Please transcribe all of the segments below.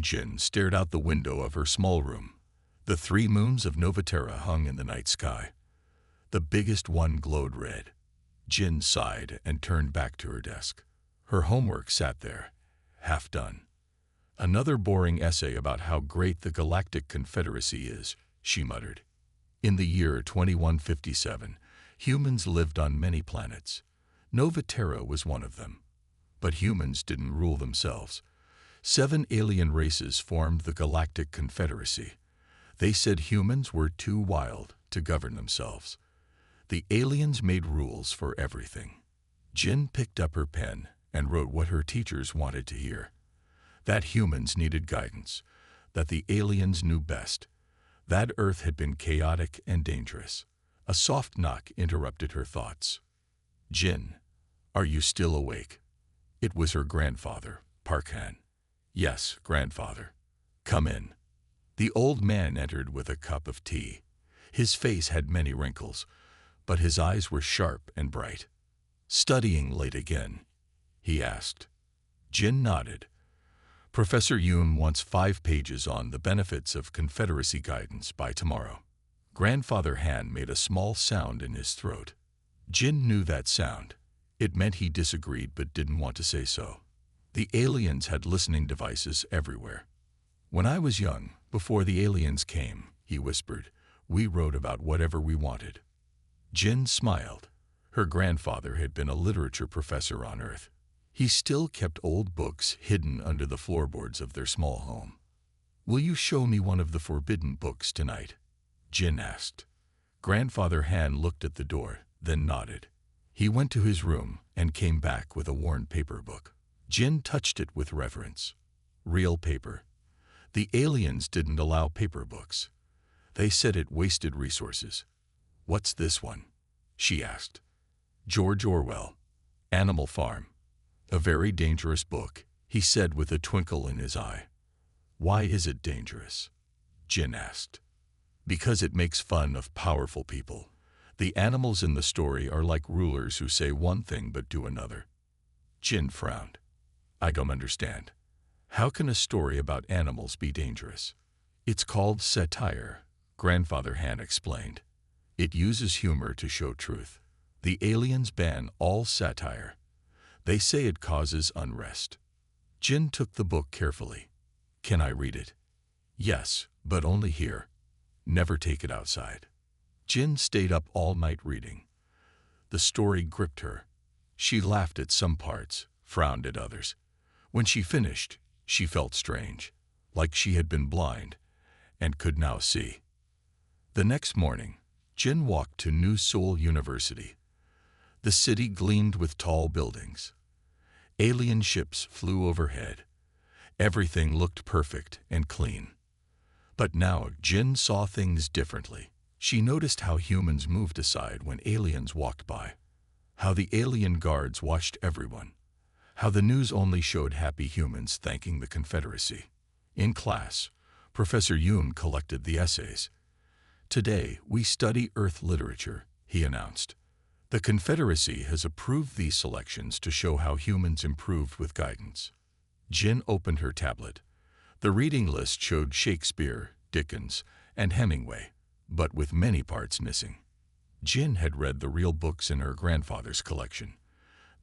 Jin stared out the window of her small room. The 3 moons of Novatera hung in the night sky. The biggest one glowed red. Jin sighed and turned back to her desk. Her homework sat there, half done. Another boring essay about how great the Galactic Confederacy is, she muttered. In the year 2157, humans lived on many planets. Novatera was one of them. But humans didn't rule themselves. 7 alien races formed the Galactic Confederacy. They said humans were too wild to govern themselves. The aliens made rules for everything. Jin picked up her pen and wrote what her teachers wanted to hear. That humans needed guidance, that the aliens knew best, that Earth had been chaotic and dangerous. A soft knock interrupted her thoughts. "Jin, are you still awake?" It was her grandfather, Parkhan. "Yes, grandfather. Come in." The old man entered with a cup of tea. His face had many wrinkles, but his eyes were sharp and bright. "Studying late again?" he asked. Jin nodded. "Professor Yoon wants 5 pages on the benefits of Confederacy guidance by tomorrow." Grandfather Han made a small sound in his throat. Jin knew that sound. It meant he disagreed but didn't want to say so. The aliens had listening devices everywhere. "When I was young, before the aliens came," he whispered, "we wrote about whatever we wanted." Jin smiled. Her grandfather had been a literature professor on Earth. He still kept old books hidden under the floorboards of their small home. "Will you show me one of the forbidden books tonight?" Jin asked. Grandfather Han looked at the door, then nodded. He went to his room and came back with a worn paper book. Jin touched it with reverence. Real paper. The aliens didn't allow paper books. They said it wasted resources. "What's this one?" she asked. "George Orwell, Animal Farm." "A very dangerous book," he said with a twinkle in his eye. "Why is it dangerous?" Jin asked. "Because it makes fun of powerful people. The animals in the story are like rulers who say one thing but do another." Jin frowned. "I don't understand. How can a story about animals be dangerous?" "It's called satire," Grandfather Han explained. "It uses humor to show truth. The aliens ban all satire. They say it causes unrest." Jin took the book carefully. "Can I read it?" "Yes, but only here. Never take it outside." Jin stayed up all night reading. The story gripped her. She laughed at some parts, frowned at others. When she finished, she felt strange, like she had been blind and could now see. The next morning, Jin walked to New Seoul University. The city gleamed with tall buildings. Alien ships flew overhead. Everything looked perfect and clean. But now Jin saw things differently. She noticed how humans moved aside when aliens walked by, how the alien guards watched everyone, how the news only showed happy humans thanking the Confederacy. In class, Professor Yoon collected the essays. "Today we study Earth literature," he announced. "The Confederacy has approved these selections to show how humans improved with guidance." Jin opened her tablet. The reading list showed Shakespeare, Dickens, and Hemingway, but with many parts missing. Jin had read the real books in her grandfather's collection.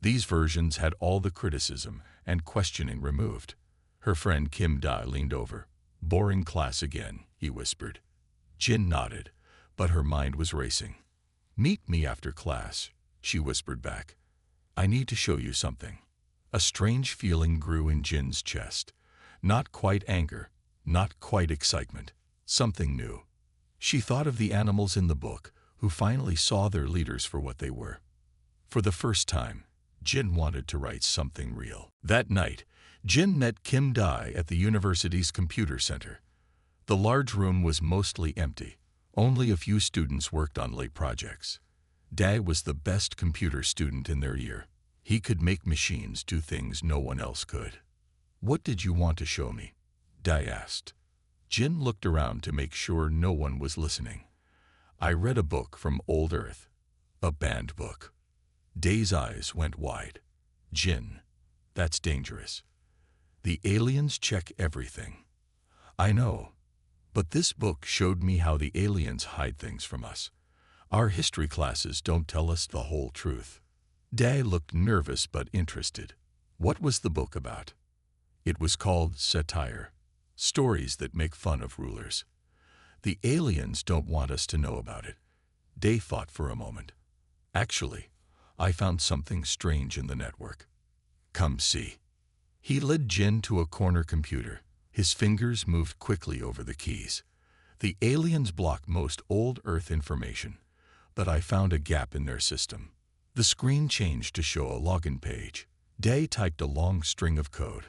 These versions had all the criticism and questioning removed. Her friend Kim Da leaned over. "Boring class again," he whispered. Jin nodded, but her mind was racing. "Meet me after class," she whispered back. "I need to show you something." A strange feeling grew in Jin's chest. Not quite anger, not quite excitement, something new. She thought of the animals in the book who finally saw their leaders for what they were. For the first time, Jin wanted to write something real. That night, Jin met Kim Da at the university's computer center. The large room was mostly empty. Only a few students worked on late projects. Da was the best computer student in their year. He could make machines do things no one else could. "What did you want to show me?" Da asked. Jin looked around to make sure no one was listening. "I read a book from Old Earth. A banned book." Da's eyes went wide. "Jin, that's dangerous." The aliens check everything. I know, but this book showed me how the aliens hide things from us. Our history classes don't tell us the whole truth. Day looked nervous but interested. What was the book about? It was called Satire, Stories that Make Fun of Rulers. The aliens don't want us to know about it. Day thought for a moment. Actually, I found something strange in the network. Come see. He led Jin to a corner computer. His fingers moved quickly over the keys. The aliens block most old Earth information, but I found a gap in their system. The screen changed to show a login page. Day typed a long string of code.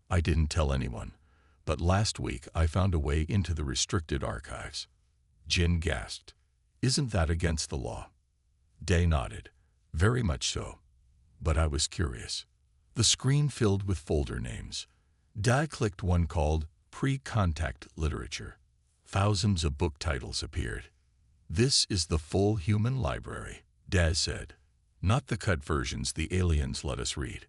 I didn't tell anyone, but last week I found a way into the restricted archives. Jin gasped. Isn't that against the law? Day nodded. Very much so. But I was curious. The screen filled with folder names. Day clicked one called Pre-Contact Literature. Thousands of book titles appeared. This is the full human library, Day said. Not the cut versions the aliens let us read.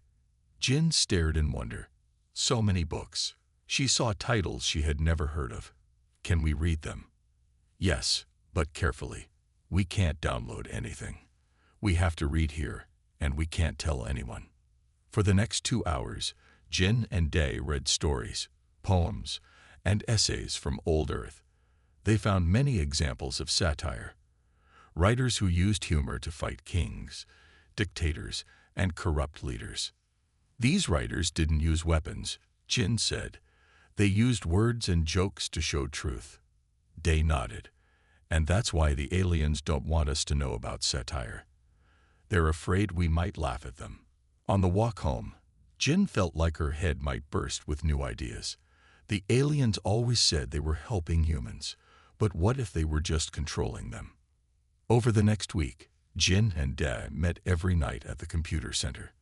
Jin stared in wonder. So many books. She saw titles she had never heard of. Can we read them? Yes, but carefully. We can't download anything. We have to read here, and we can't tell anyone. For the next 2 hours, Jin and Day read stories, poems, and essays from old Earth. They found many examples of satire. Writers who used humor to fight kings, dictators, and corrupt leaders. These writers didn't use weapons, Jin said. They used words and jokes to show truth. Day nodded. And that's why the aliens don't want us to know about satire. They're afraid we might laugh at them. On the walk home, Jin felt like her head might burst with new ideas. The aliens always said they were helping humans, but what if they were just controlling them? Over the next week, Jin and Day met every night at the computer center.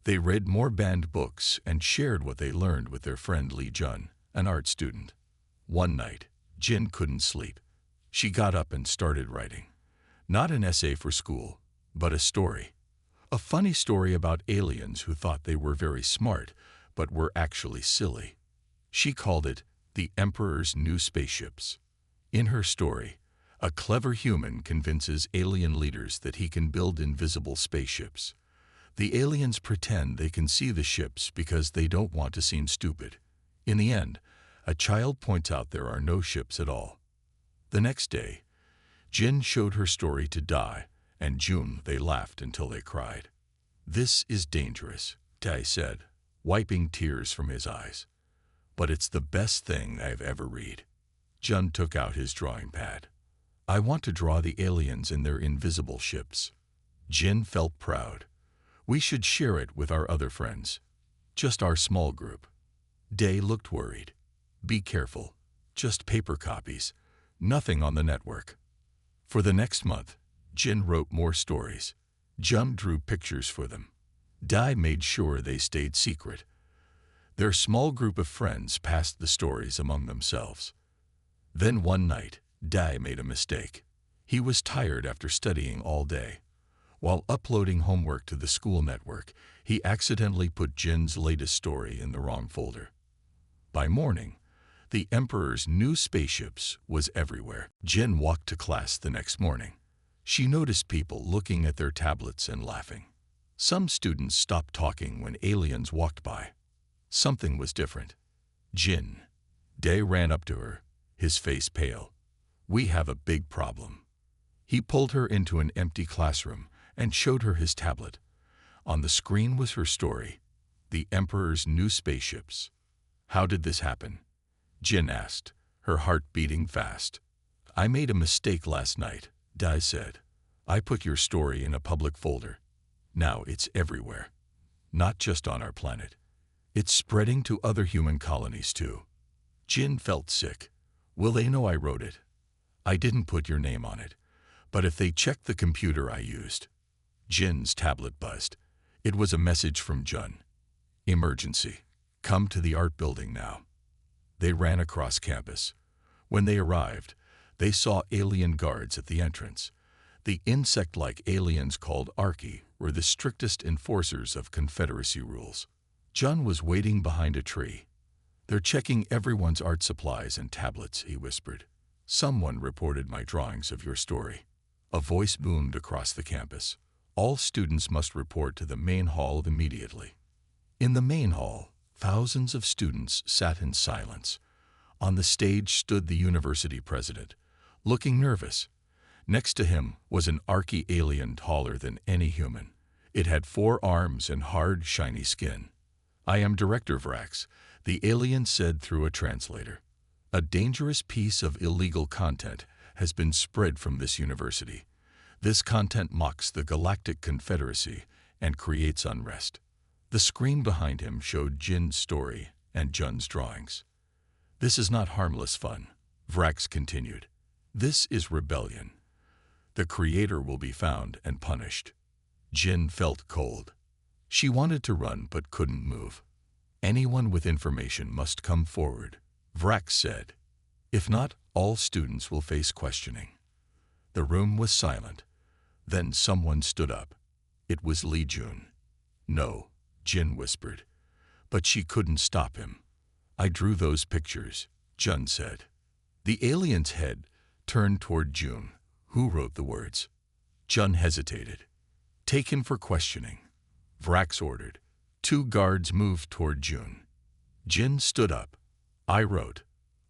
They read more banned books and shared what they learned with their friend Lee Jun, an art student. One night, Jin couldn't sleep. She got up and started writing. Not an essay for school, but a story. A funny story about aliens who thought they were very smart, but were actually silly. She called it The Emperor's New Spaceships. In her story, a clever human convinces alien leaders that he can build invisible spaceships. The aliens pretend they can see the ships because they don't want to seem stupid. In the end, a child points out there are no ships at all. The next day, Jin showed her story to Day, and June they laughed until they cried. This is dangerous, Day said, wiping tears from his eyes. But it's the best thing I've ever read. Jun took out his drawing pad. I want to draw the aliens in their invisible ships. Jin felt proud. We should share it with our other friends. Just our small group. Day looked worried. Be careful. Just paper copies. Nothing on the network. For the next month, Jin wrote more stories. Jun drew pictures for them. Day made sure they stayed secret. Their small group of friends passed the stories among themselves. Then one night, Day made a mistake. He was tired after studying all day. While uploading homework to the school network, he accidentally put Jin's latest story in the wrong folder. By morning, The Emperor's New Spaceships was everywhere. Jin walked to class the next morning. She noticed people looking at their tablets and laughing. Some students stopped talking when aliens walked by. Something was different. Jin. Day ran up to her, his face pale. We have a big problem. He pulled her into an empty classroom and showed her his tablet. On the screen was her story, The Emperor's New Spaceships. How did this happen? Jin asked, her heart beating fast. I made a mistake last night, Day said. I put your story in a public folder. Now it's everywhere. Not just on our planet. It's spreading to other human colonies too. Jin felt sick. Will they know I wrote it? I didn't put your name on it. But if they check the computer I used. Jin's tablet buzzed. It was a message from Jun. Emergency. Come to the art building now. They ran across campus. When they arrived, they saw alien guards at the entrance. The insect-like aliens called Orcs were the strictest enforcers of Confederacy rules. Jun was waiting behind a tree. They're checking everyone's art supplies and tablets, he whispered. Someone reported my drawings of your story. A voice boomed across the campus. All students must report to the main hall immediately. In the main hall, thousands of students sat in silence. On the stage stood the university president, looking nervous. Next to him was an archy-alien taller than any human. It had 4 arms and hard, shiny skin. I am Director Vrax, the alien said through a translator. A dangerous piece of illegal content has been spread from this university. This content mocks the Galactic Confederacy and creates unrest. The screen behind him showed Jin's story and Jun's drawings. This is not harmless fun, Vrax continued. This is rebellion. The creator will be found and punished. Jin felt cold. She wanted to run but couldn't move. Anyone with information must come forward, Vrax said. If not, all students will face questioning. The room was silent. Then someone stood up. It was Li Jun. No, Jin whispered. But she couldn't stop him. I drew those pictures, Jun said. The alien's head turned toward Jun, who wrote the words. Jun hesitated. Take him for questioning, Vrax ordered. 2 guards moved toward Jun. Jin stood up. I wrote.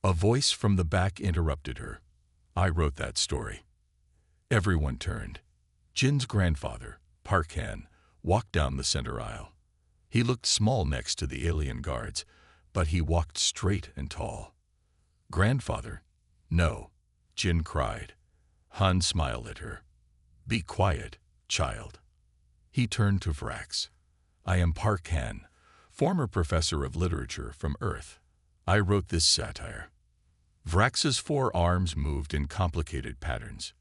A voice from the back interrupted her. I wrote that story. Everyone turned. Jin's grandfather, Park Han, walked down the center aisle. He looked small next to the alien guards, but he walked straight and tall. Grandfather? No, Jin cried. Han smiled at her. Be quiet, child. He turned to Vrax. I am Park Han, former professor of literature from Earth. I wrote this satire. Vrax's 4 arms moved in complicated patterns.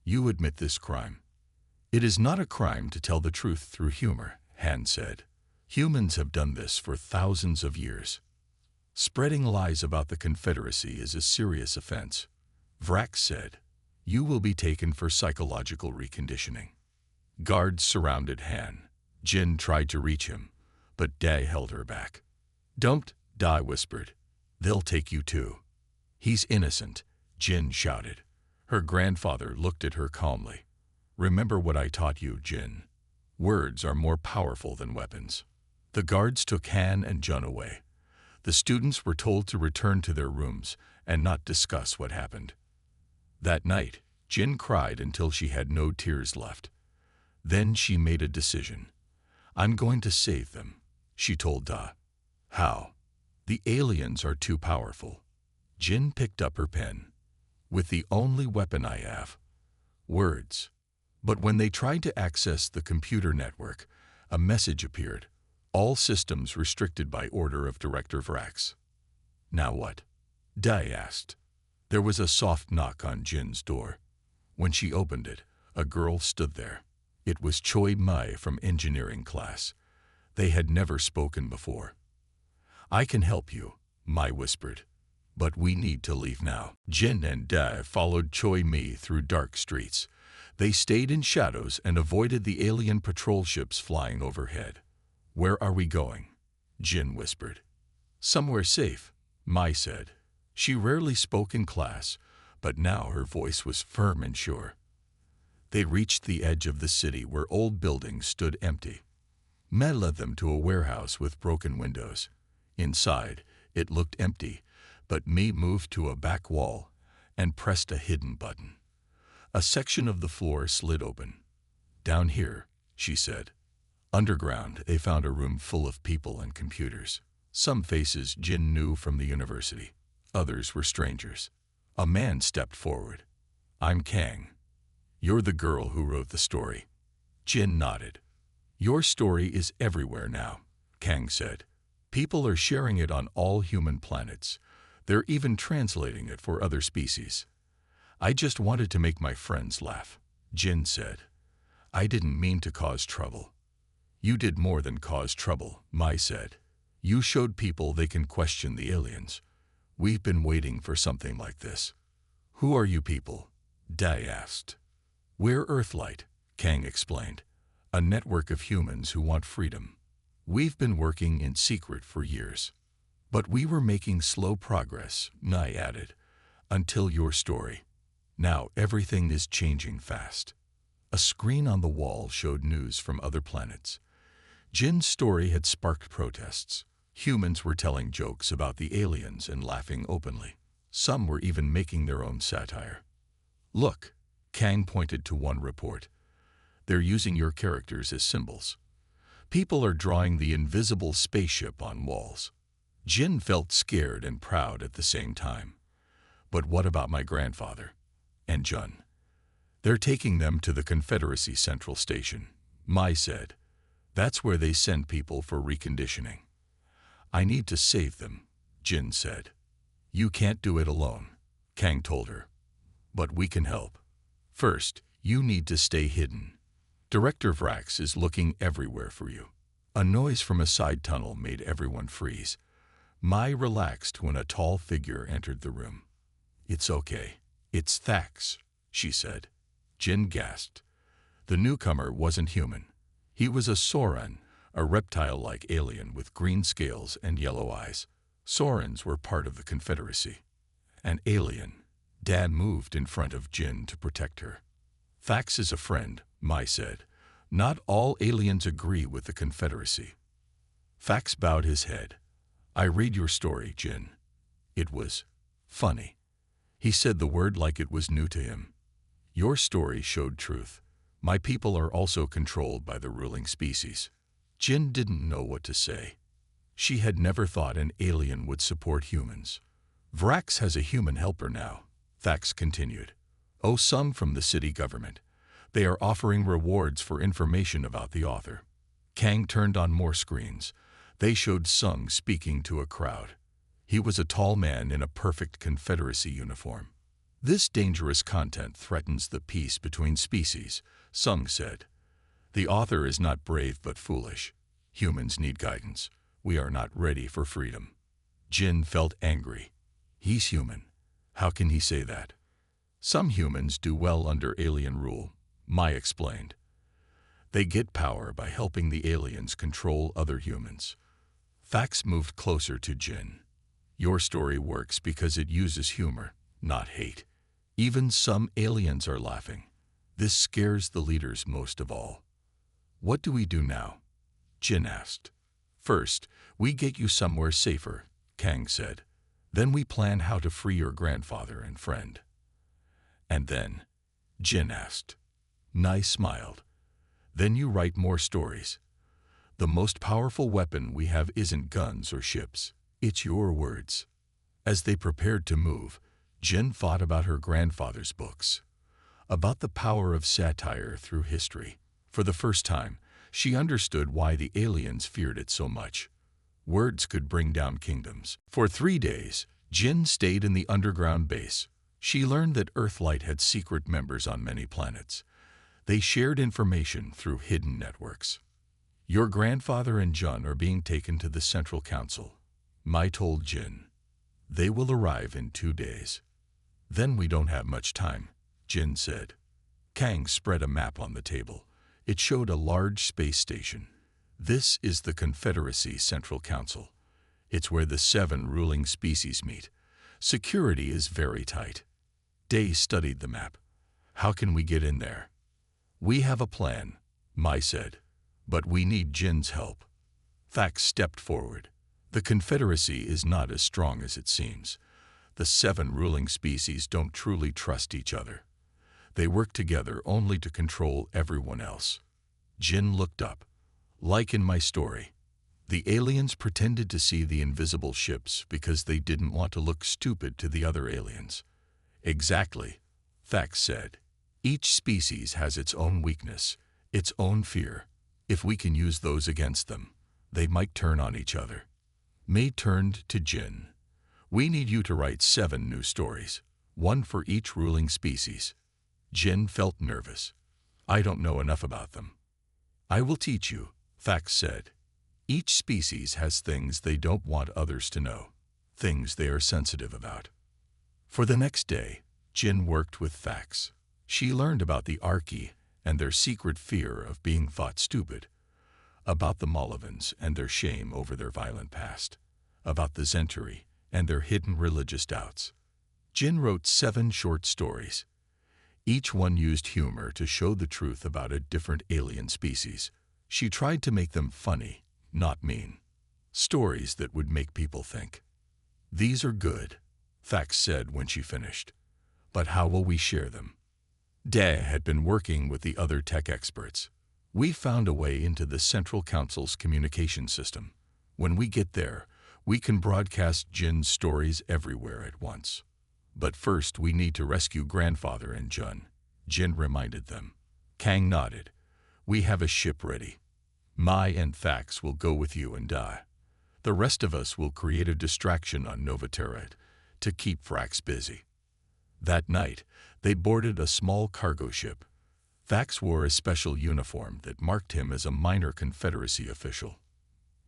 You admit this crime. It is not a crime to tell the truth through humor, Han said. Humans have done this for thousands of years. Spreading lies about the Confederacy is a serious offense. Vrax said, you will be taken for psychological reconditioning. Guards surrounded Han. Jin tried to reach him, but Dai held her back. Don't, Dai whispered. They'll take you too. He's innocent, Jin shouted. Her grandfather looked at her calmly. Remember what I taught you, Jin. Words are more powerful than weapons. The guards took Han and Jun away. The students were told to return to their rooms and not discuss what happened. That night, Jin cried until she had no tears left. Then she made a decision. I'm going to save them, she told Da. How? The aliens are too powerful. Jin picked up her pen. With the only weapon I have. Words. But when they tried to access the computer network, a message appeared. All systems restricted by order of Director Vrax. Now what? Dai asked. There was a soft knock on Jin's door. When she opened it, a girl stood there. It was Choi Mai from engineering class. They had never spoken before. I can help you, Mai whispered. But we need to leave now. Jin and Dai followed Choi Mai through dark streets. They stayed in shadows and avoided the alien patrol ships flying overhead. Where are we going? Jin whispered. Somewhere safe, Mai said. She rarely spoke in class, but now her voice was firm and sure. They reached the edge of the city where old buildings stood empty. Mai led them to a warehouse with broken windows. Inside, it looked empty, but Mai moved to a back wall and pressed a hidden button. A section of the floor slid open. Down here, she said. Underground, they found a room full of people and computers. Some faces Jin knew from the university. Others were strangers. A man stepped forward. I'm Kang. You're the girl who wrote the story. Jin nodded. Your story is everywhere now, Kang said. People are sharing it on all human planets. They're even translating it for other species. I just wanted to make my friends laugh, Jin said. I didn't mean to cause trouble. You did more than cause trouble, Mai said. You showed people they can question the aliens. We've been waiting for something like this. Who are you people? Dai asked. We're Earthlight, Kang explained. A network of humans who want freedom. We've been working in secret for years. But we were making slow progress, Nye added, until your story. Now everything is changing fast. A screen on the wall showed news from other planets. Jin's story had sparked protests. Humans were telling jokes about the aliens and laughing openly. Some were even making their own satire. Look, Kang pointed to one report. They're using your characters as symbols. People are drawing the invisible spaceship on walls. Jin felt scared and proud at the same time. But what about my grandfather? And Jun? They're taking them to the Confederacy Central Station, Mai said. That's where they send people for reconditioning. I need to save them, Jin said. You can't do it alone, Kang told her. But we can help. First, you need to stay hidden. Director Vrax is looking everywhere for you. A noise from a side tunnel made everyone freeze. Mai relaxed when a tall figure entered the room. It's okay. It's Thax, she said. Jin gasped. The newcomer wasn't human. He was a Soran, a reptile-like alien with green scales and yellow eyes. Sorans were part of the Confederacy. An alien. Dad moved in front of Jin to protect her. Thax is a friend, Mai said. Not all aliens agree with the Confederacy. Thax bowed his head. I read your story, Jin. It was funny. He said the word like it was new to him. Your story showed truth. My people are also controlled by the ruling species. Jin didn't know what to say. She had never thought an alien would support humans. Vrax has a human helper now, Thax continued. Oh, some from the city government. They are offering rewards for information about the author. Kang turned on more screens. They showed Sung speaking to a crowd. He was a tall man in a perfect Confederacy uniform. This dangerous content threatens the peace between species, Sung said. The author is not brave but foolish. Humans need guidance. We are not ready for freedom. Jin felt angry. He's human. How can he say that? Some humans do well under alien rule, Mai explained. They get power by helping the aliens control other humans. Thax moved closer to Jin. Your story works because it uses humor, not hate. Even some aliens are laughing. This scares the leaders most of all. What do we do now? Jin asked. First, we get you somewhere safer, Kang said. Then we plan how to free your grandfather and friend. And then? Jin asked. Nai smiled. Then you write more stories. The most powerful weapon we have isn't guns or ships. It's your words. As they prepared to move, Jin thought about her grandfather's books. About the power of satire through history. For the first time, she understood why the aliens feared it so much. Words could bring down kingdoms. For 3 days, Jin stayed in the underground base. She learned that Earthlight had secret members on many planets. They shared information through hidden networks. Your grandfather and Jun are being taken to the Central Council, Mai told Jin. They will arrive in 2 days. Then we don't have much time, Jin said. Kang spread a map on the table. It showed a large space station. This is the Confederacy Central Council. It's where the 7 ruling species meet. Security is very tight. Day studied the map. How can we get in there? We have a plan, Mai said, but we need Jin's help. Thax stepped forward. The Confederacy is not as strong as it seems. The 7 ruling species don't truly trust each other. They work together only to control everyone else. Jin looked up. Like in my story, the aliens pretended to see the invisible ships because they didn't want to look stupid to the other aliens. Exactly, Thax said. Each species has its own weakness, its own fear. If we can use those against them, they might turn on each other. May turned to Jin. We need you to write 7 new stories, 1 for each ruling species. Jin felt nervous. I don't know enough about them. I will teach you, Thax said. Each species has things they don't want others to know, things they are sensitive about. For the next day, Jin worked with Thax. She learned about the Orcs and their secret fear of being thought stupid. about the Molovans and their shame over their violent past, about the Zenturi and their hidden religious doubts. Jin wrote 7 short stories. Each one used humor to show the truth about a different alien species. She tried to make them funny, not mean. Stories that would make people think. "These are good," Thax said when she finished. "But how will we share them?" Dae had been working with the other tech experts. "We found a way into the Central Council's communication system. When we get there, we can broadcast Jin's stories everywhere at once. But first we need to rescue Grandfather and Jun," Jin reminded them. Kang nodded. "We have a ship ready. Mai and Thax will go with you and Dae. The rest of us will create a distraction on Novaterra to keep Frax busy." That night, they boarded a small cargo ship. Thax wore a special uniform that marked him as a minor Confederacy official.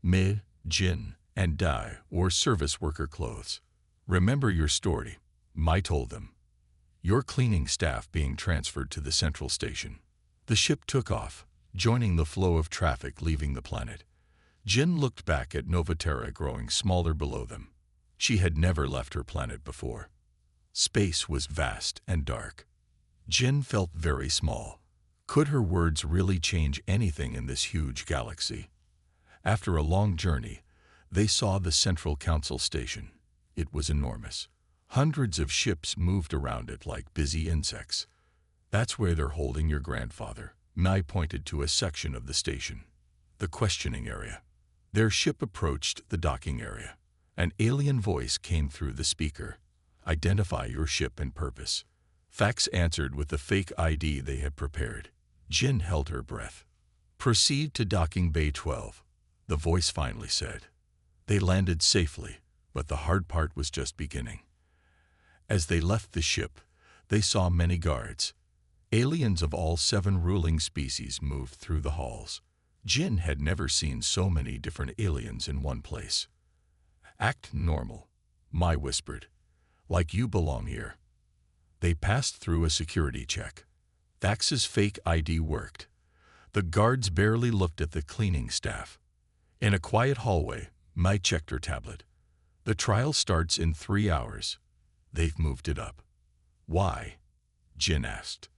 Me, Jin, and Dae wore service worker clothes. "Remember your story," Mai told them. "Your cleaning staff being transferred to the central station." The ship took off, joining the flow of traffic leaving the planet. Jin looked back at Novaterra growing smaller below them. She had never left her planet before. Space was vast and dark. Jin felt very small. Could her words really change anything in this huge galaxy? After a long journey, they saw the Central Council station. It was enormous. Hundreds of ships moved around it like busy insects. "That's where they're holding your grandfather," Mai pointed to a section of the station. "The questioning area." Their ship approached the docking area. An alien voice came through the speaker. "Identify your ship and purpose." Thax answered with the fake ID they had prepared. Jin held her breath. "Proceed to docking bay 12, the voice finally said. They landed safely, but the hard part was just beginning. As they left the ship, they saw many guards. Aliens of all 7 ruling species moved through the halls. Jin had never seen so many different aliens in one place. "Act normal," Mai whispered. "Like you belong here." They passed through a security check. Thax's fake ID worked. The guards barely looked at the cleaning staff. In a quiet hallway, Mai checked her tablet. "The trial starts in 3 hours. They've moved it up." "Why?" Jin asked.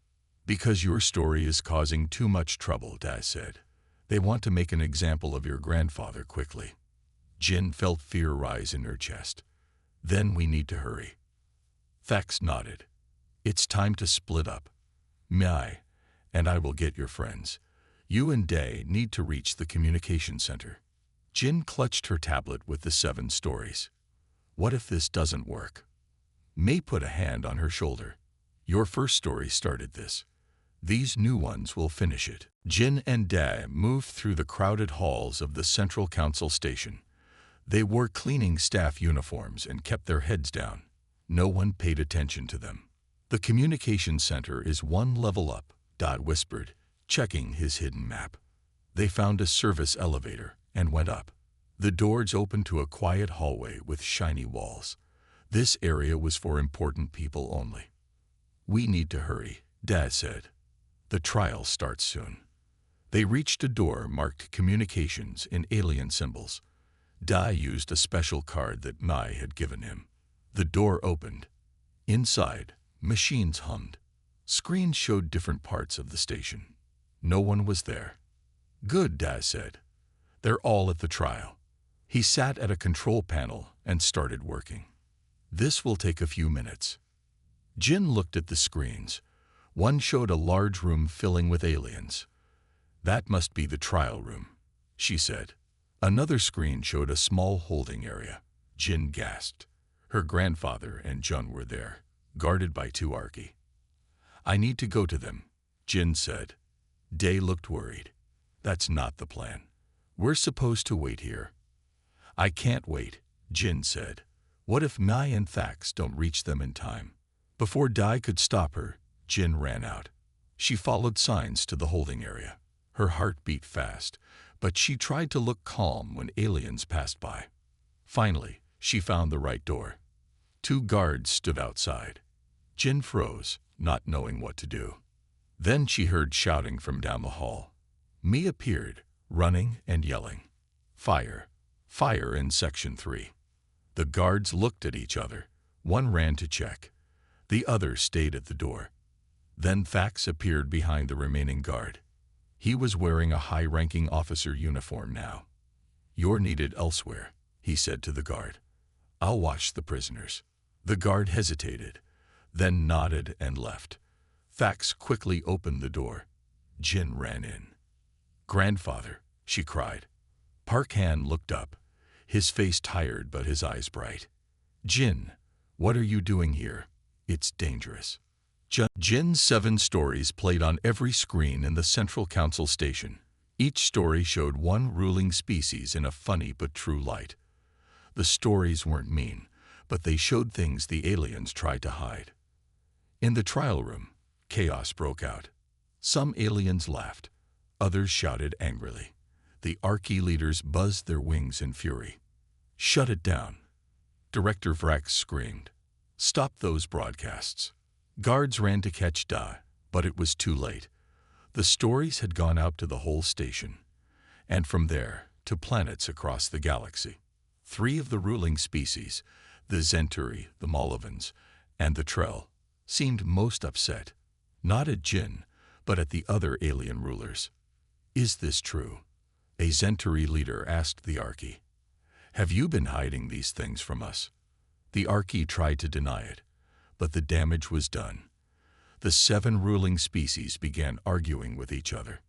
"Because your story is causing too much trouble," Dae said. "They want to make an example of your grandfather quickly." Jin felt fear rise in her chest. "Then we need to hurry." Thax nodded. "It's time to split up. Mai and I will get your friends. You and Dae need to reach the communication center." Jin clutched her tablet with the 7 stories. "What if this doesn't work?" Mai put a hand on her shoulder. "Your first story started this. These new ones will finish it." Jin and Dae moved through the crowded halls of the Central Council station. They wore cleaning staff uniforms and kept their heads down. No one paid attention to them. "The communication center is 1 level up," Dae whispered, checking his hidden map. They found a service elevator and went up. The doors opened to a quiet hallway with shiny walls. This area was for important people only. "We need to hurry," Dae said. "The trial starts soon." They reached a door marked Communications in alien symbols. Dae used a special card that Mai had given him. The door opened. Inside, machines hummed. Screens showed different parts of the station. No one was there. "Good," Dae said. "They're all at the trial." He sat at a control panel and started working. "This will take a few minutes." Jin looked at the screens. One showed a large room filling with aliens. "That must be the trial room," she said. Another screen showed a small holding area. Jin gasped. Her grandfather and Jun were there, guarded by 2 Archi. "I need to go to them," Jin said. Dae looked worried. "That's not the plan. We're supposed to wait here." "I can't wait," Jin said. "What if Mai and Thax don't reach them in time?" Before Dae could stop her, Jin ran out. She followed signs to the holding area. Her heart beat fast, but she tried to look calm when aliens passed by. Finally, she found the right door. 2 guards stood outside. Jin froze, not knowing what to do. Then she heard shouting from down the hall. Mai appeared, running and yelling. Fire! Fire in Section 3. The guards looked at each other. One ran to check. The other stayed at the door. Then Fax appeared behind the remaining guard. He was wearing a high-ranking officer uniform now. "You're needed elsewhere," he said to the guard. "I'll watch the prisoners." The guard hesitated, then nodded and left. Fax quickly opened the door. Jin ran in. "Grandfather," she cried. Park Han looked up, his face tired but his eyes bright. "Jin, what are you doing here? It's dangerous." Jin's 7 stories played on every screen in the Central Council station. Each story showed one ruling species in a funny but true light. The stories weren't mean, but they showed things the aliens tried to hide. In the trial room, chaos broke out. Some aliens laughed. Others shouted angrily. The Archie leaders buzzed their wings in fury. "Shut it down!" Director Vrax screamed. "Stop those broadcasts!" Guards ran to catch Da, but it was too late. The stories had gone out to the whole station, and from there to planets across the galaxy. 3 of the ruling species, the Zenturi, the Molovans, and the Trell, seemed most upset, not at Jin, but at the other alien rulers. "Is this true?" A Zenturi leader asked the Archie. "Have you been hiding these things from us?" The Archie tried to deny it, but the damage was done. The 7 ruling species began arguing with each other.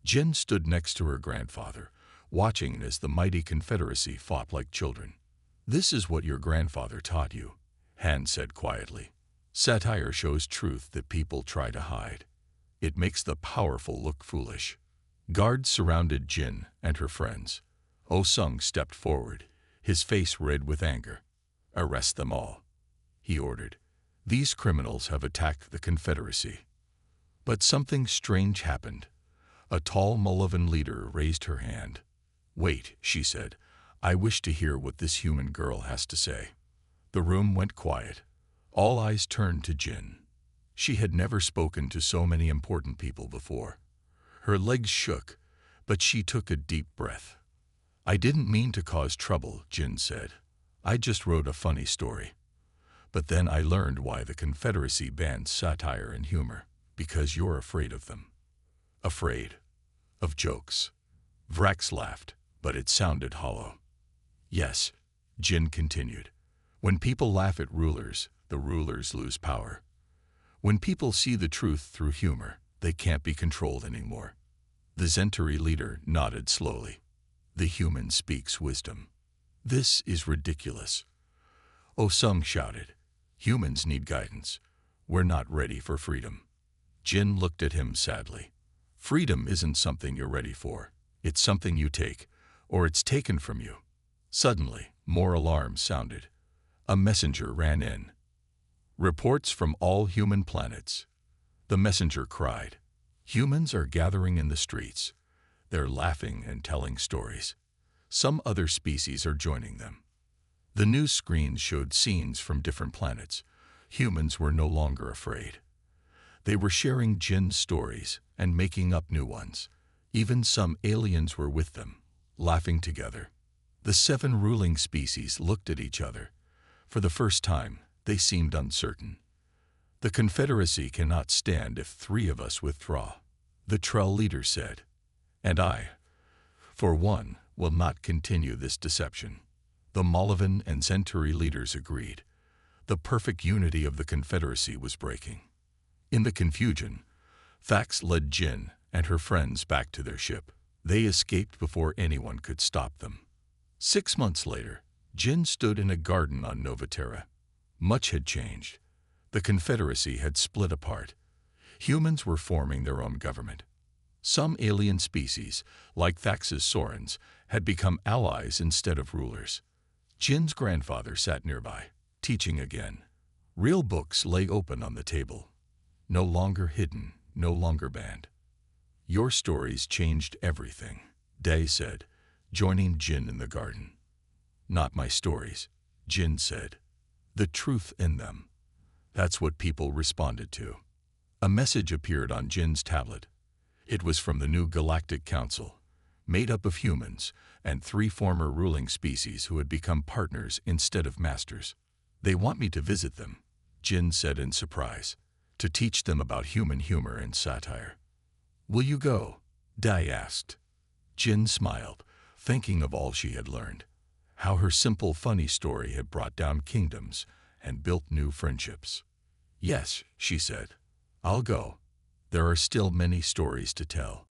Jin stood next to her grandfather, watching as the mighty Confederacy fought like children. "This is what your grandfather taught you," Han said quietly. "Satire shows truth that people try to hide. It makes the powerful look foolish." Guards surrounded Jin and her friends. Oh-sung stepped forward, his face red with anger. "Arrest them all," he ordered. "These criminals have attacked the Confederacy." But something strange happened. A tall Molovan leader raised her hand. "Wait," she said. "I wish to hear what this human girl has to say." The room went quiet. All eyes turned to Jin. She had never spoken to so many important people before. Her legs shook, but she took a deep breath. "I didn't mean to cause trouble," Jin said. "I just wrote a funny story. But then I learned why the Confederacy banned satire and humor, because you're afraid of them." "Afraid of jokes." Vrax laughed, but it sounded hollow. "Yes," Jin continued. "When people laugh at rulers, the rulers lose power. When people see the truth through humor, they can't be controlled anymore." The Zenturi leader nodded slowly. "The human speaks wisdom." "This is ridiculous." Oh-sung shouted. "Humans need guidance. We're not ready for freedom." Jin looked at him sadly. "Freedom isn't something you're ready for. It's something you take, or it's taken from you." Suddenly, more alarms sounded. A messenger ran in. "Reports from all human planets." The messenger cried. "Humans are gathering in the streets. They're laughing and telling stories. Some other species are joining them." The news screens showed scenes from different planets. Humans were no longer afraid. They were sharing Jin's stories and making up new ones. Even some aliens were with them, laughing together. The 7 ruling species looked at each other. For the first time, they seemed uncertain. "The Confederacy cannot stand if 3 of us withdraw," the Trell leader said. "And I, for one, will not continue this deception." The Molovan and Zenturi leaders agreed. The perfect unity of the Confederacy was breaking. In the confusion, Fax led Jin and her friends back to their ship. They escaped before anyone could stop them. 6 months later, Jin stood in a garden on Novaterra. Much had changed. The Confederacy had split apart. Humans were forming their own government. Some alien species, like Fax's Sorens, had become allies instead of rulers. Jin's grandfather sat nearby, teaching again. Real books lay open on the table. No longer hidden, no longer banned. "Your stories changed everything," Day said, joining Jin in the garden. "Not my stories," Jin said. "The truth in them." That's what people responded to. A message appeared on Jin's tablet. It was from the new Galactic Council. made up of humans and 3 former ruling species who had become partners instead of masters. They want me to visit them, Jin said in surprise, to teach them about human humor and satire. Will you go? Dai asked. Jin smiled, thinking of all she had learned, how her simple, funny story had brought down kingdoms and built new friendships. Yes, she said. I'll go. There are still many stories to tell.